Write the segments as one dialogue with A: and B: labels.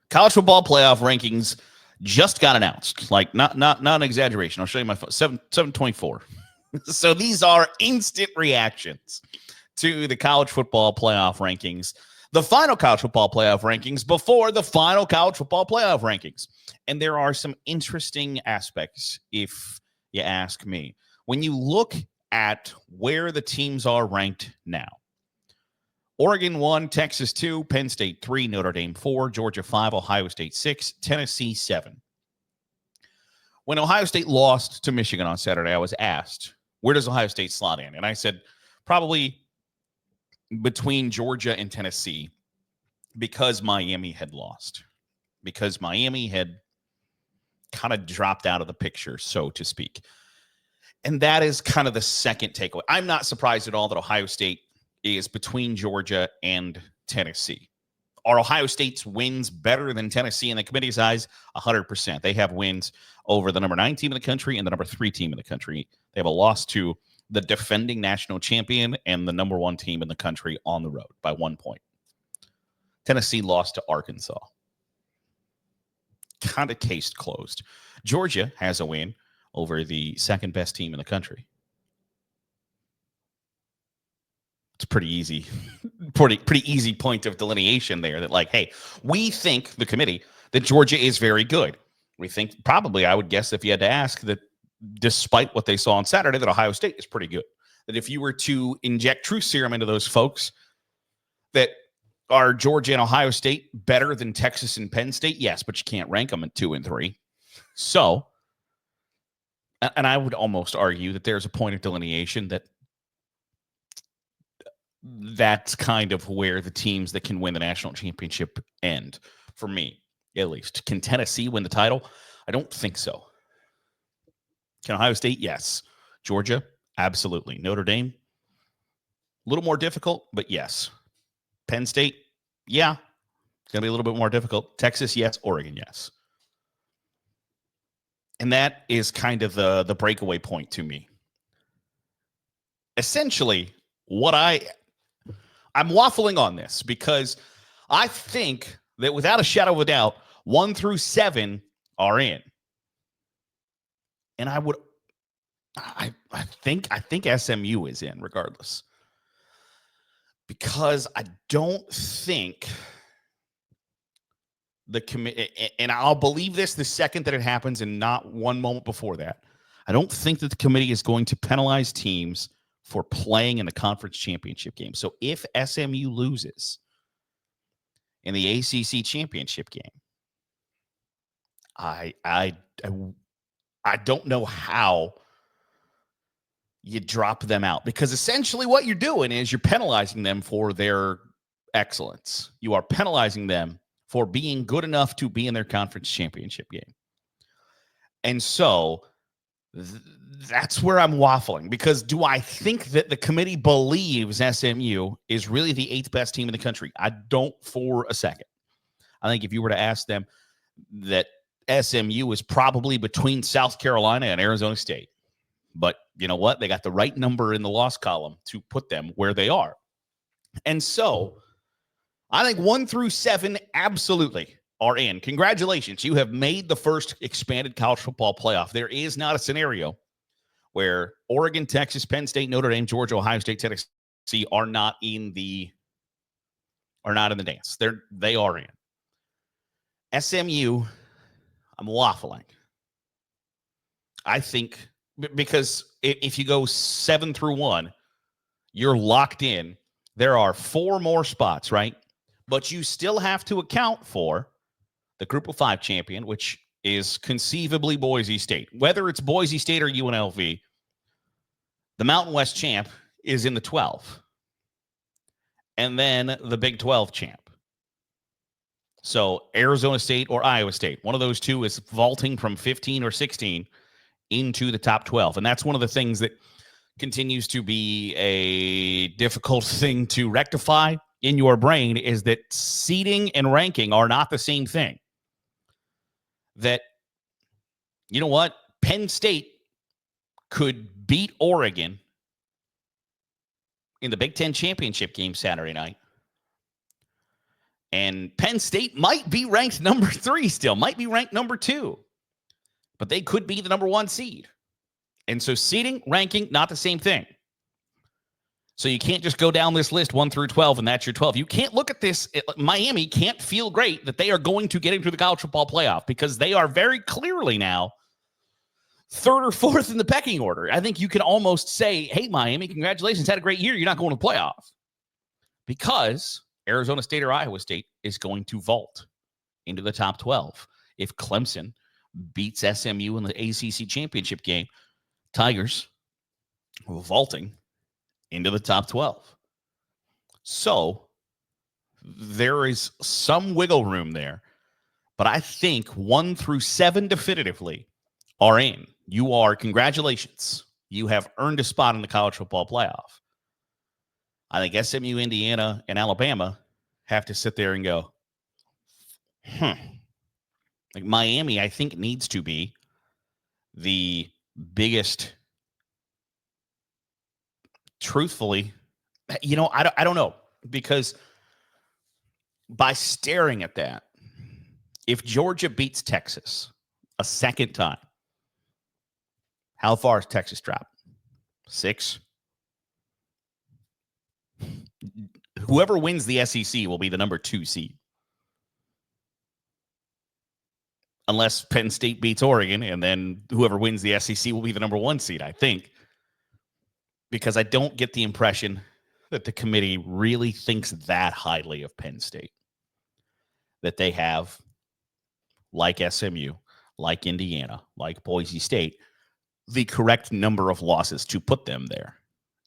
A: College football playoff rankings just got announced. Like, not an exaggeration. I'll show you my phone. 724. So these are instant reactions to the college football playoff rankings, the final college football playoff rankings before the final college football playoff rankings. And there are some interesting aspects, if you ask me. When you look at where the teams are ranked now, Oregon 1, Texas 2, Penn State 3, Notre Dame 4, Georgia 5, Ohio State 6, Tennessee 7. When Ohio State lost to Michigan on Saturday, I was asked, where does Ohio State slot in? And I said, probably between Georgia and Tennessee, because Miami had lost, because Miami had kind of dropped out of the picture, so to speak. And that is kind of the second takeaway. I'm not surprised at all that Ohio State is between Georgia and Tennessee. Are Ohio State's wins better than Tennessee in the committee's eyes? 100%. They have wins over the number 9 team in the country and the number 3 team in the country. They have a loss to the defending national champion and the number 1 team in the country on the road by 1 point. Tennessee lost to Arkansas. Kind of case closed. Georgia has a win over the second best team in the country. It's pretty easy, pretty easy point of delineation there that, like, hey, we think, the committee, that Georgia is very good. We think, probably, I would guess if you had to ask, that despite what they saw on Saturday, that Ohio State is pretty good. That if you were to inject truth serum into those folks, that are Georgia and Ohio State better than Texas and Penn State? Yes, but you can't rank them at 2 and 3. So, and I would almost argue that there's a point of delineation that that's kind of where the teams that can win the national championship end, for me, at least. Can Tennessee win the title? I don't think so. Can Ohio State? Yes. Georgia? Absolutely. Notre Dame? A little more difficult, but yes. Penn State? Yeah. It's going to be a little bit more difficult. Texas? Yes. Oregon? Yes. And that is kind of the breakaway point to me. Essentially, I'm waffling on this because I think that without a shadow of a doubt, 1 through 7 are in. And I think SMU is in regardless. Because I don't think the committee, and I'll believe this the second that it happens and not one moment before that, I don't think that the committee is going to penalize teams for playing in the conference championship game. So if SMU loses in the ACC championship game, I don't know how you drop them out, because essentially what you're doing is you're penalizing them for their excellence. You are penalizing them for being good enough to be in their conference championship game. And so that's where I'm waffling, because do I think that the committee believes SMU is really the 8th best team in the country? I don't for a second. I think if you were to ask them, that SMU is probably between South Carolina and Arizona State. But you know what? They got the right number in the loss column to put them where they are. And so I think 1 through 7 absolutely are in. Congratulations. You have made the first expanded college football playoff. There is not a scenario where Oregon, Texas, Penn State, Notre Dame, Georgia, Ohio State, Tennessee are not in the dance. They are in. SMU, I'm waffling. I think because if you go 7 through 1, you're locked in. There are 4 more spots, right? But you still have to account for the Group of 5 champion, which is conceivably Boise State. Whether it's Boise State or UNLV, the Mountain West champ is in the 12. And then the Big 12 champ. So Arizona State or Iowa State, one of those two is vaulting from 15 or 16 into the top 12. And that's one of the things that continues to be a difficult thing to rectify in your brain, is that seeding and ranking are not the same thing. That, you know what? Penn State could beat Oregon in the Big Ten championship game Saturday night. And Penn State might be ranked number 3 still, might be ranked number 2, but they could be the number 1 seed. And so seeding, ranking, not the same thing. So you can't just go down this list 1 through 12 and that's your 12. You can't look at this. Miami can't feel great that they are going to get into the college football playoff because they are very clearly now 3rd or 4th in the pecking order. I think you can almost say, hey, Miami, congratulations, had a great year. You're not going to the playoff because Arizona State or Iowa State is going to vault into the top 12. If Clemson beats SMU in the ACC championship game, Tigers vaulting into the top 12. So there is some wiggle room there, but I think 1 through 7 definitively are in. You are, congratulations. You have earned a spot in the college football playoff. I think SMU, Indiana, and Alabama have to sit there and go, like Miami, I think, needs to be the biggest. Truthfully, I don't know, because by staring at that, if Georgia beats Texas a second time, how far has Texas dropped? 6? Whoever wins the SEC will be the number 2 seed. Unless Penn State beats Oregon, and then whoever wins the SEC will be the number 1 seed, I think. Because I don't get the impression that the committee really thinks that highly of Penn State. That they have, like SMU, like Indiana, like Boise State, the correct number of losses to put them there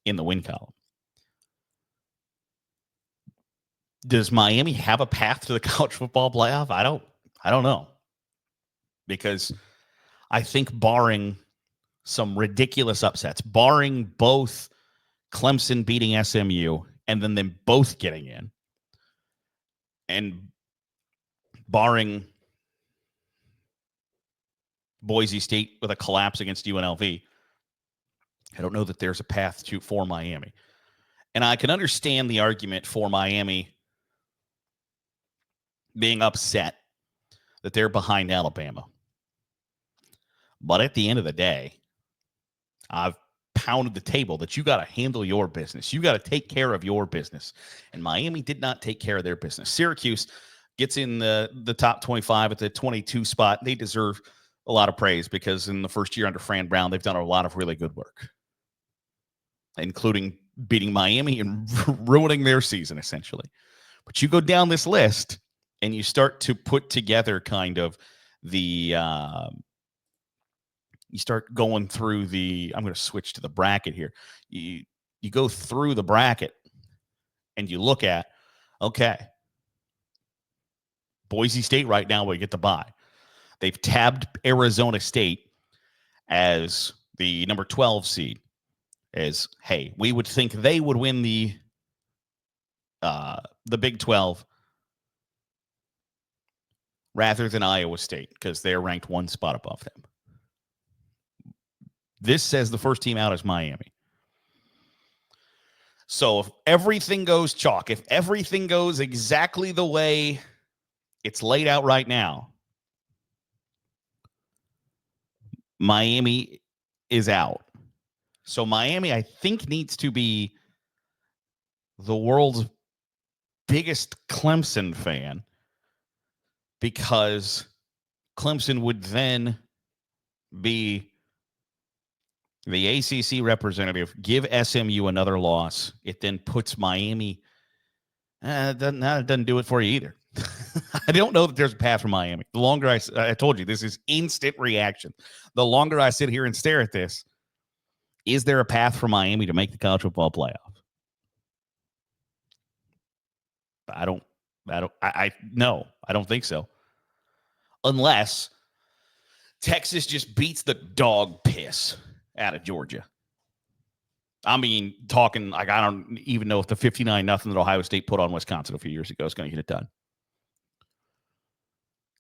A: in the win column. Does Miami have a path to the college football playoff? I don't know. Because I think barring some ridiculous upsets, barring both Clemson beating SMU and then them both getting in, and barring Boise State with a collapse against UNLV, I don't know that there's a path for Miami. And I can understand the argument for Miami being upset that they're behind Alabama. But at the end of the day, I've pounded the table that you got to handle your business. You got to take care of your business. And Miami did not take care of their business. Syracuse gets in the top 25 at the 22 spot. They deserve a lot of praise because in the first year under Fran Brown, they've done a lot of really good work, including beating Miami and ruining their season, essentially. But you go down this list and you start to put together kind of the you start going through I'm going to switch to the bracket here. You go through the bracket and you look at, okay, Boise State right now will get the bye. They've tabbed Arizona State as the number 12 seed. As, hey, we would think they would win the Big 12 rather than Iowa State because they're ranked 1 spot above them. This says the first team out is Miami. So if everything goes chalk, if everything goes exactly the way it's laid out right now, Miami is out. So Miami, I think, needs to be the world's biggest Clemson fan because Clemson would then be the ACC representative, give SMU another loss. It then puts Miami. It doesn't do it for you either. I don't know that there's a path for Miami. The longer I told you, this is instant reaction. The longer I sit here and stare at this, is there a path for Miami to make the college football playoff? No, I don't think so. Unless Texas just beats the dog piss out of Georgia. I mean, talking like I don't even know if the 59-0 that Ohio State put on Wisconsin a few years ago is going to get it done.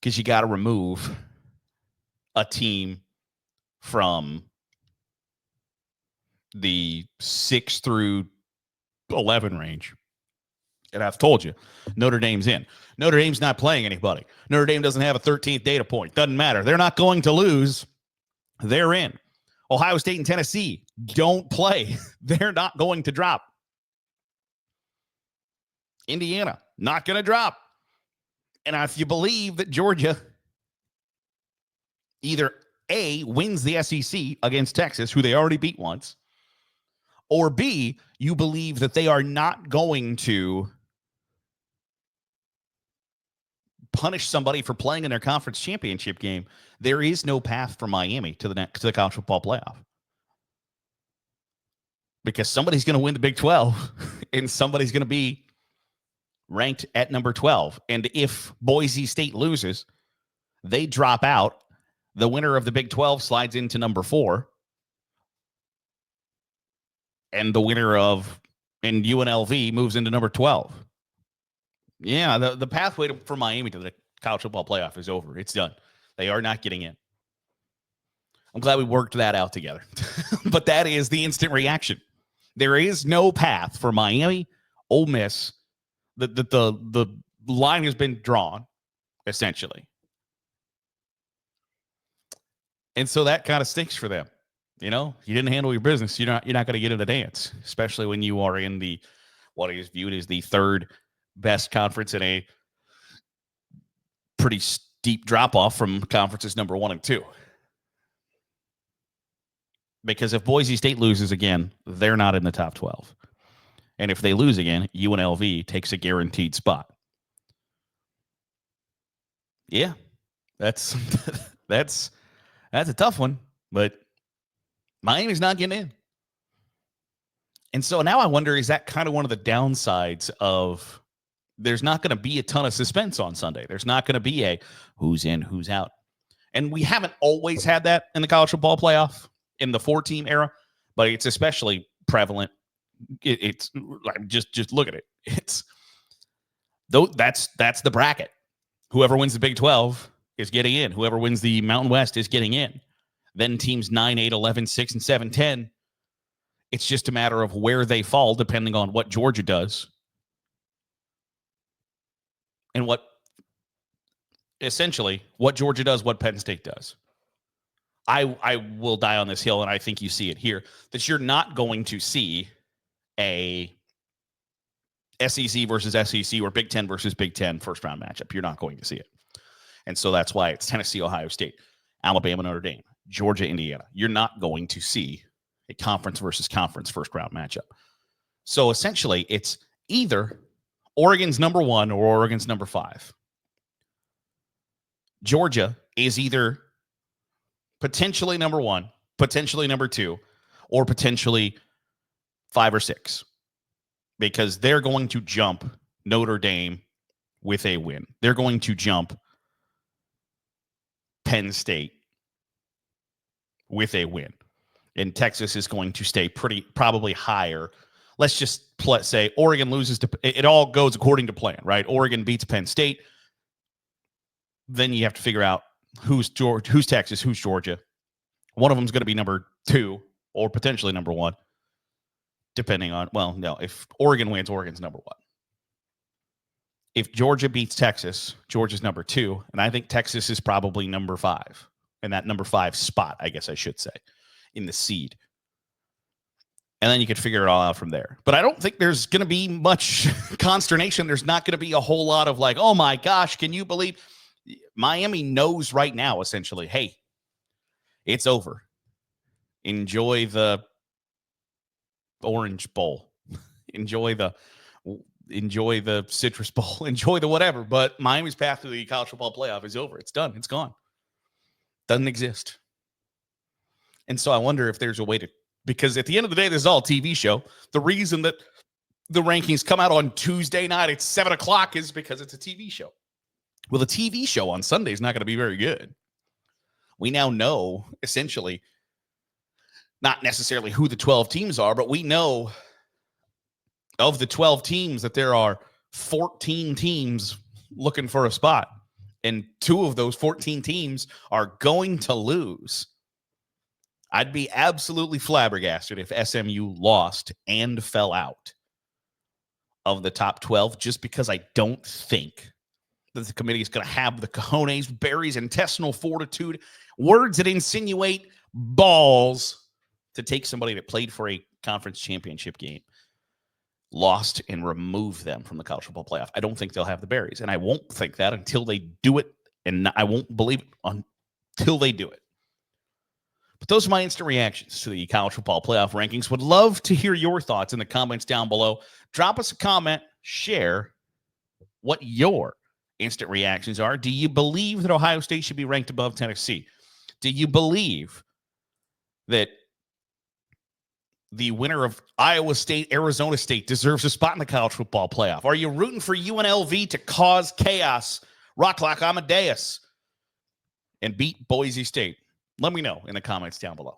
A: Because you got to remove a team from the 6 through 11 range And I've told you, Notre Dame's in. Notre Dame's not playing anybody. Notre Dame doesn't have a 13th data point. Doesn't matter. They're not going to lose. They're in. Ohio State and Tennessee don't play. They're not going to drop. Indiana, not going to drop. And if you believe that Georgia either A, wins the SEC against Texas, who they already beat once, or B, you believe that they are not going to punish somebody for playing in their conference championship game, there is no path for Miami to the college football playoff. Because somebody's going to win the Big 12 and somebody's going to be ranked at number 12. And if Boise State loses, they drop out. The winner of the Big 12 slides into number 4. And the winner of UNLV moves into number 12. Yeah, the pathway for Miami to the college football playoff is over. It's done. They are not getting in. I'm glad we worked that out together. But that is the instant reaction. There is no path for Miami, Ole Miss. The line has been drawn, essentially. And so that kind of stinks for them. You know, you didn't handle your business. You're not going to get in the dance, especially when you are in what is viewed as the third best conference in a pretty steep drop off from conferences number 1 and 2. Because if Boise State loses again, they're not in the top 12. And if they lose again, UNLV takes a guaranteed spot. Yeah, that's a tough one, but Miami's not getting in. And so now I wonder, is that kind of one of the downsides of there's not going to be a ton of suspense on Sunday? There's not going to be a who's in, who's out. And we haven't always had that in the college football playoff in the 4-team era, but it's especially prevalent. It's like just look at it. It's that's the bracket. Whoever wins the Big 12 is getting in. Whoever wins the Mountain West is getting in. Then teams 9, 8, 11, 6, and 7, 10. It's just a matter of where they fall depending on what Georgia does and what Georgia does, what Penn State does. I will die on this hill, and I think you see it here, that you're not going to see a SEC versus SEC or Big Ten versus Big Ten first-round matchup. You're not going to see it. And so that's why it's Tennessee, Ohio State, Alabama, Notre Dame, Georgia, Indiana. You're not going to see a conference versus conference first-round matchup. So essentially, it's either Oregon's number 1 or Oregon's number 5. Georgia is either potentially number 1, potentially number 2, or potentially 5 or 6, because they're going to jump Notre Dame with a win. They're going to jump Penn State with a win. And Texas is going to stay probably higher. Let's just say Oregon loses it all goes according to plan, right? Oregon beats Penn State. Then you have to figure out who's Texas, who's Georgia. One of them is going to be number 2 or potentially number 1, depending on, if Oregon wins, Oregon's number 1. If Georgia beats Texas, Georgia's number 2, and I think Texas is probably number 5, in that number 5 spot, I guess I should say, in the seed. And then you could figure it all out from there. But I don't think there's going to be much consternation. There's not going to be a whole lot of like, oh my gosh, can you believe? Miami knows right now, essentially, hey, it's over. Enjoy the Orange Bowl. Enjoy the Citrus Bowl. Enjoy the whatever. But Miami's path to the college football playoff is over. It's done. It's gone. Doesn't exist. And so I wonder if there's a way to, because at the end of the day, this is all a TV show. The reason that the rankings come out on Tuesday night at 7 o'clock is because it's a TV show. Well, the TV show on Sunday is not going to be very good. We now know, essentially, not necessarily who the 12 teams are, but we know of the 12 teams that there are 14 teams looking for a spot. And 2 of those 14 teams are going to lose. I'd be absolutely flabbergasted if SMU lost and fell out of the top 12 just because I don't think that the committee is going to have the cojones, berries, intestinal fortitude, words that insinuate balls to take somebody that played for a conference championship game, lost, and remove them from the college football playoff. I don't think they'll have the berries, and I won't think that until they do it, and I won't believe it until they do it. But those are my instant reactions to the college football playoff rankings. Would love to hear your thoughts in the comments down below. Drop us a comment, share what your instant reactions are. Do you believe that Ohio State should be ranked above Tennessee? Do you believe that the winner of Iowa State, Arizona State deserves a spot in the college football playoff? Are you rooting for UNLV to cause chaos, rock like Amadeus, and beat Boise State? Let me know in the comments down below.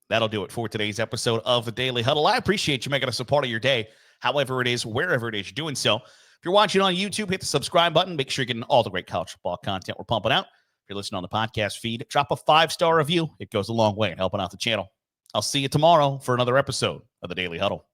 A: That'll do it for today's episode of the Daily Huddle. I appreciate you making us a part of your day, however it is, wherever it is you're doing so. If you're watching on YouTube, hit the subscribe button. Make sure you're getting all the great college football content we're pumping out. If you're listening on the podcast feed, drop a 5-star review. It goes a long way in helping out the channel. I'll see you tomorrow for another episode of the Daily Huddle.